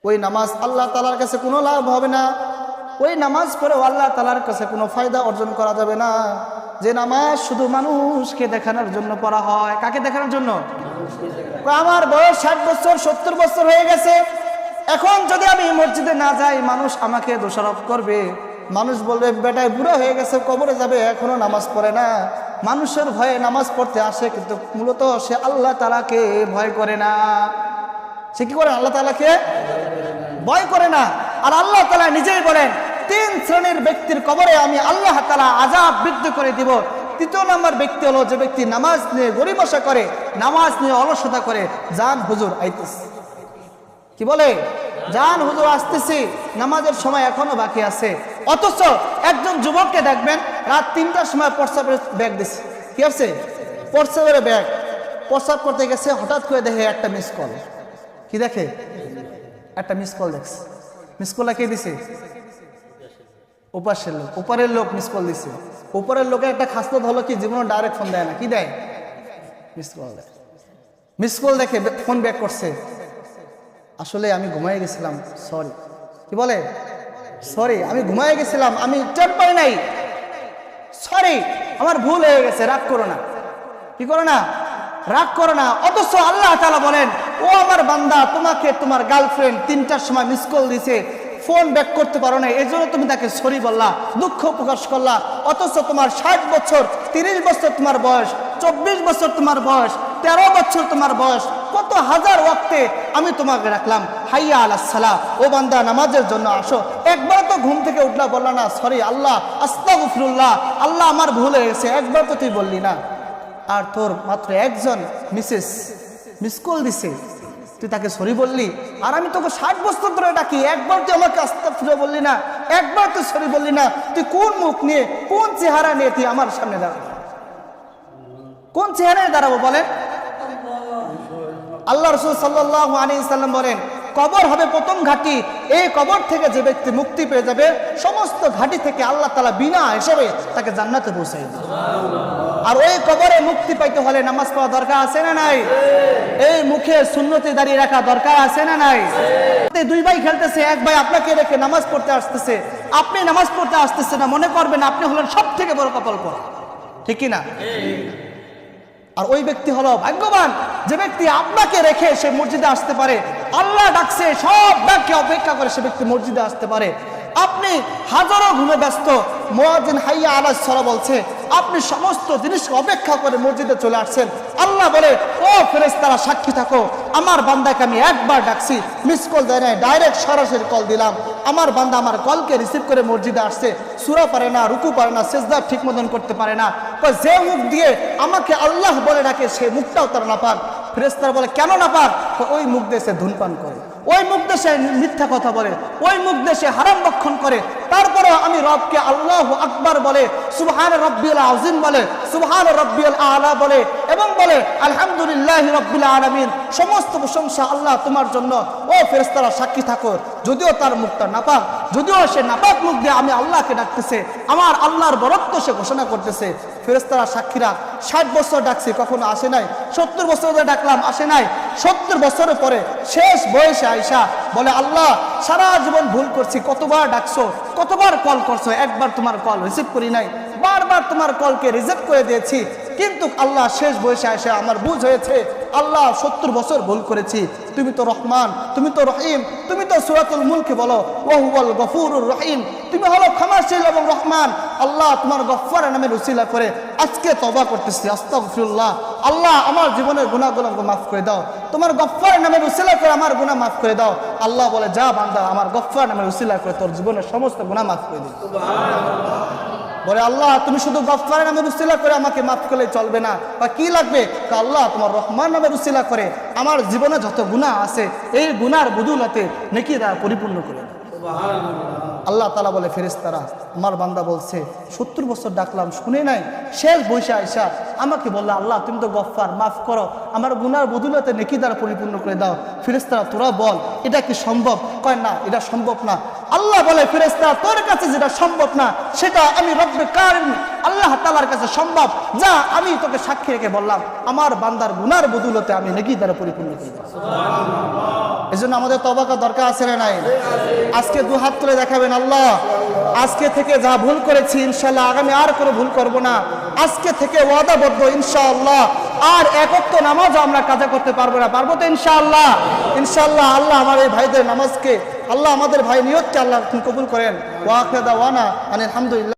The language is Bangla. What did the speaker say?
ওই নামাজ আল্লাহ তাআলার কাছে কোনো লাভ হবে না। ওই নামাজ পড়েও আল্লাহ তাআলার কাছে কোনো ফায়দা অর্জন করা যাবে না। যে নামাজ শুধু মানুষকে দেখানোর জন্য পড়া হয়। কাকে দেখানোর জন্য? আমার বয়স 60 বছর 70 বছর হয়ে গেছে, এখন যদি আমি মসজিদে না যাই মানুষ আমাকে দোষারোপ করবে। মানুষ বলবে বেটায় বুড়া হয়ে গেছে, কবরে যাবে, এখনো নামাজ পড়ে না। মানুষের ভয়ে নামাজ পড়তে আসে, কিন্তু মূলত সে আল্লাহ তাআলাকে ভয় করে না। সে কি করে? আল্লাহ তাআলাকে ভয় করে না। আর আল্লাহ তাআলা নিজেই বলেন 3 শ্রেণীর ব্যক্তির কবরে আমি আল্লাহ তাআলা আযাব বৃদ্ধি করে দিব। তৃতীয় নম্বর ব্যক্তি হলো যে ব্যক্তি নামাজ নিয়ে গরিমসা করে, নামাজ নিয়ে অলসতা করে। জান হুজুর আইতেছে, কি বলে? জান হুজুর আসতেছি, নামাজের সময় এখনো বাকি আছে। অথচ একজন যুবককে দেখবেন রাত 3টার সময় প্রস্রাবের ব্যাগ দিচ্ছে। কি আছে? প্রস্রাবের ব্যাগ। প্রস্রাব করতে গেছে, হঠাৎ করে দেখে একটা মিস কল। কি দেখে? একটা মিস কল দেখছে। মিস কলটা কে দিছে? উপাসের লোক, উপরের লোক মিস কল দিছে। উপরের লোকের একটা খাসলত হলো কি, জীবনে ডাইরেক্ট ফোন দেয় না। কি দেয়? মিস কল দেয়। মিস কল দেখে ফোন ব্যাক করছে, আসলে আমি ঘুমাই গেছিলাম, সরি। কি বলে? সরি, আমি ঘুমাই গেছিলাম, আমি টের পাই নাই, সরি, আমার ভুল হয়ে গেছে, রাগ করো না। কি করো না? রাগ করো না। অথচ আল্লাহ তাআলা বলেন, ও আমার বান্দা, তোমাকে তোমার গার্লফ্রেন্ড 3টার সময় মিস কল দিছে, ফোন ব্যাক করতে পারো না, এই জন্য তুমি তাকে সরি বললা, দুঃখ প্রকাশ করলা। অথচ তোমার 60 বছর, 30 বছর তোমার বয়স, 24 বছর তোমার বয়স, 13 বছর তোমার বয়স, কত হাজার ওয়াক্তে আমি তোমাকে রাখলাম, হাইয়া আলাস সালাহ, ও বান্দা নামাজের জন্য আসো। একবার তো ঘুম থেকে উঠলা, বললা না সরি আল্লাহ, আস্তাগফিরুল্লাহ, আল্লাহ আমার ভুল হয়ে গেছে, একবার তো তুই বললি না। আর তোর মাত্র একজন মিস কল দিছে, তুই তাকে সরি বললি। আর আমি তোকে 60 বছর ধরে ডাকি, একবার তুই আমাকে আস্তাগফিরুল্লাহ বললি না, একবার তুই সরি বললি না। তুই কোন মুখ নিয়ে, কোন চেহারা নিয়ে তুই আমার সামনে দাঁড়াবো? কোন চেহারায় দাঁড়াবো বলেন? আল্লাহ রাসূল সাল্লাল্লাহু আলাইহি সাল্লাম বলেন, কবর হবে প্রথম ঘাঁটি। এই কবর থেকে যে ব্যক্তি মুক্তি পেয়ে যাবে, সমস্ত ঘাঁটি থেকে আল্লাহ তাআলা বিনা হিসেবে তাকে জান্নাতে পৌঁছে দেবে। আর ওই কবরে মুক্তি পাইতে হলে নামাজ পড়া দরকার আছে না নাই? এই মুখে সুন্নতে দাঁড়িয়ে রাখা দরকার আছে না নাই? দুই ভাই খেলতেছে, এক ভাই আপনাকে রেখে নামাজ পড়তে আসতেছে, আপনি নামাজ পড়তে আসতেছে না, মনে করবেন আপনি হলেন সব থেকে বড় কপাল পড়া। ঠিক কি না? আর ওই ব্যক্তি হলো ভাগ্যবান যে ব্যক্তি আপনাকে রেখে সে মসজিদে আসতে পারে। আল্লাহ ডাকছে, সব ডাককে অপেক্ষা করে সে ব্যক্তি মসজিদে আসতে পারে। আপনি হাজারো ঘুমে ব্যস্ত, মুয়াজ্জিন হাইয়া আলাস সালাহ বলছে, আপনি সমস্ত জিনিসকে অপেক্ষা করে মসজিদে চলে আসছেন। আল্লাহ বলে, ও ফেরেশতারা সাক্ষী থাকো, আমার বান্দাকে আমি একবার ডাকছি, মিস কল দেয় নাই, ডাইরেক্ট সরাসরি কল দিলাম। আমার বান্দা আমার কলকে রিসিভ করে মসজিদে আসছে, সূরা পারে না, রুকু পারে না, সিজদা ঠিক মতন করতে পারে না। তো যে মুখ দিয়ে আমাকে আল্লাহ বলে ডাকে, সে মুখটাও তার নাপাক। ফেরেশতারা বলে, কেন নাপাক? তো ওই মুখ দিয়ে সে ধূমপান করে, ওই মুখ দিয়ে সে মিথ্যা কথা বলে, ওই মুখ দিয়ে সে হারাম ভক্ষণ করে। তারপরে আমি রবকে আল্লাহু আকবার বলে, সুবহান রাব্বিয়াল আযীম বলে, সুবহান রাব্বিয়াল আলা বলে, এবং বলে আলহামদুলিল্লাহি রাব্বিল আলামিন, সমস্ত প্রশংসা আল্লাহ তোমার জন্য। ও ফেরেশতারা সাক্ষী থাকো, যদিও তার মুখটা নাপাক, যদিও সে নাপাক মুখ দিয়ে আমি আল্লাহকে ডাকতেছে, আমার আল্লাহর বরত্ব সে ঘোষণা করতেছে। ফেরেশতারা সাক্ষীরা, 60 বছর ডাকছি কখনো আসে নাই, 70 বছর ধরে ডাকলাম আসে নাই, 70 বছরের পরে শেষ বয়সে আয়েশা বলে, আল্লাহ সারা জীবন ভুল করছি, কতবার ডাকছো, কতবার কল করছো, একবার তোমার কল রিসিভ করি নাই, বারবার তোমার কলকে রিজেক্ট করে দিয়েছি, কিন্তু আল্লাহ শেষ বয়সে এসে আমার বুঝ হয়েছে, আল্লাহ 70 বছর ভুল করেছি। তুমি তো রহমান, তুমি তো রহিম, তুমি তো সূরাতুল মুলকে বলো ওয়া হুয়াল গফুরুর রহিম, তুমি হলো ক্ষমাশীল এবং রহমান। আল্লাহ তোমার গফফার নামের উসিলা করে আজকে তওবা করতেছি, আস্তাগফিরুল্লাহ, আল্লাহ আমার জীবনের গুনাহগুলো মাফ করে দাও, তোমার গফফার নামের উসিলা করে আমার গুনাহ মাফ করে দাও। আল্লাহ বলে, যা বান্দা, আমার গফফার নামের উসিলা করে তোর জীবনের সমস্ত গুনাহ মাফ করে দিই। সুবহানাল্লাহ। বলে, আল্লাহ তুমি শুধু গফফার নামের উসিলা করে আমাকে মাফ করলে চলবে না, বা কি লাগবে? আল্লাহ তোমার রহমান নামের উসিলা করে আমার জীবনে যত গুনাহ আছে, এই গুনার বদৌলতে নেকি দ্বারা পরিপূর্ণ করে দাও। আল্লাহ তাআলা বলে, ফেরেশতারা, আমার বান্দা বলছে 70 বছর ডাকলাম শুনে নাই, শেষ বয়সে আয়েশা আমাকে বলল, আল্লাহ তুমি তো গফফার, মাফ করো, আমার গুনার বদৌলতে নেকি দ্বারা পরিপূর্ণ করে দাও। ফেরেশতারা, তোরা বল এটা কি সম্ভব? কয় না, এটা সম্ভব না। আল্লাহ বলে, ফেরেশতারা, তোর কাছে যেটা সম্ভব না সেটা আমি রব্বে কারিম আল্লাহ তাআলার কাছে সম্ভব। যা, আমি তোকে সাক্ষী রেখে বললাম, আমার বান্দার গুনার বদৌলতে আমি নেকি দ্বারা পরিপূর্ণ করে দেব। সুবহানাল্লাহ। এজন্য আমাদের তওবা করা দরকার আছে না নাই? আজকে দু হাত তুলে দেখাবেন, আল্লাহ আজকে থেকে যা ভুল করেছি ইনশাআল্লাহ আগামী আর কোনো ভুল করব না। আজকে থেকে ওয়াদাবদ্ধ ইনশাআল্লাহ আর এক ওয়াক্ত নামাজও আমরা কাজা করতে পারবো না। পারবো তো ইনশাআল্লাহ? ইনশাআল্লাহ আল্লাহ আমার এই ভাইদের নামাজকে, আল্লাহ আমাদের ভাই নিয়তকে আল্লাহ কবুল করেন। ওয়া আখিরু দাওয়ানা আনিল হামদুলিল্লাহ।